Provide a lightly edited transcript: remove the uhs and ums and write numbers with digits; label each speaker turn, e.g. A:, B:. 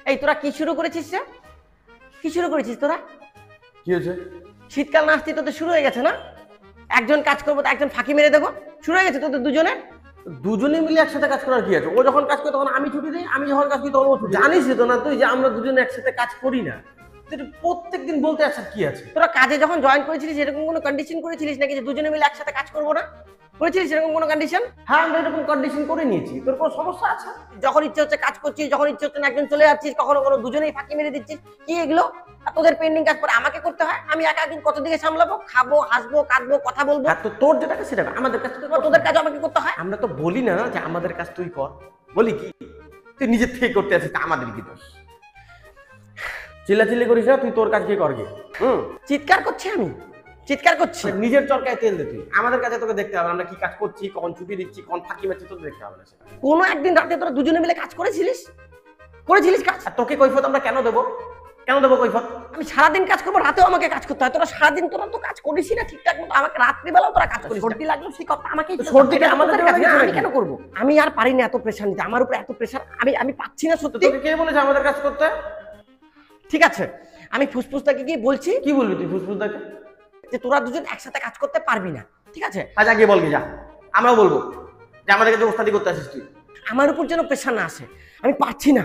A: এই তোরা কি শুরু করেছিস রে? কি শুরু করেছিস তোরা?
B: কি হয়েছে?
A: শীতকাল না আসতে তোদের শুরু হয়ে গেছে না? একজন কাজ করবো তো একজন ফাঁকি মেরে দেবো, শুরু হয়ে গেছে তোদের দুজনে।
B: দুজনে মিলে একসাথে কাজ করার কি আছে? ও যখন কাজ করে তখন আমি ছুটি দিই, আমি যখন কাজ করি তখন ও ছুটি। জানিস তো না তুই যে আমরা দুজনে একসাথে কাজ করি না। প্রত্যেকদিন বলতে আসার কি আছে?
A: তোরা কাজে যখন জয়েন করেছিলিস এরকম কোনো কন্ডিশন করেছিলিস নাকি যে দুজনে মিলে একসাথে কাজ করবো না? করেছিলিস এরকম কোনো কন্ডিশন?
B: হ্যাঁ, আমরা এরকম কন্ডিশন করে নিয়েছি। তোর কোনো সমস্যা আছে?
A: যখন ইচ্ছে হচ্ছে কাজ করছিস, যখন ইচ্ছে হচ্ছে না একজন চলে যাচ্ছিস, কখনো কোনো দুজনেই ফাঁকি মেরে দিচ্ছিস। কি এগুলো? আর তোদের পেন্ডিং কাজ করে আমাকে করতে হয়? আমি একা একদিন কত দিকে সামলাবো? খাবো, হাসবো, কাঁদবো, কথা বলবো।
B: আর তো তোর যেটা সেটা আমাদের কাজ থেকে
A: তোদের কাজ আমাকে করতে হয়?
B: আমরা তো বলি না যে আমাদের কাজ তুই কর, বলি কি তুই নিজের থেকে করতে আসিস, আমাদের কি দোষ? চিল্লাচিল্লি করিস না, তুই তোর কাজ গিয়ে কর গে।
A: চিৎকার করছি আমি, চিৎকার করছি।
B: নিজের চরকায় তেল দে তুই। আমাদের কাছে তোকে দেখতে হবে আমরা কি কাজ করছি, কখন ছুটি দিচ্ছি, কখন ফাঁকি মারছি, তোকে দেখতে হবে না সেটা।
A: কোনো একদিন রাতে তোরা দুজনে মিলে কাজ করেছিলিস? করেছিলিস কাজ?
B: আর তোকে কৈফিয়ত আমরা কেন দেবো? কেন দেবো কৈফিয়ত?
A: আমি সারাদিন কাজ করবো, রাতেও আমাকে কাজ করতে হয়। তোরা সারাদিন তোরা তো কাজ করিস না ঠিকঠাক মতো, আমাকে রাত্রিবেলাও তোরা কাজ করিস। সর্দি লাগলো সেই কথা আমাকে,
B: সর্দিটা আমাদের কাছে
A: আমি কেন করবো? আমি আর পারি না এত প্রেশার নিতে, আমার উপর এত প্রেশার আমি পাচ্ছি না সত্যি।
B: তোকে কে বলেছে আমাদের কাজ করতে?
A: ঠিক আছে, আমি ফুসফুসটাকে গিয়ে বলছি।
B: কি বলবি তুই ফুসফুসদাকে?
A: যে তোরা দুজন একসাথে কাজ করতে পারবি না, ঠিক আছে?
B: আজ আগে বল গে, যা। আমরাও বলবো যে আমাদের কাছে ওস্তাদি করতে আসিস তুই।
A: আমার উপর যেন প্রেশার না আসে, আমি পারছি না।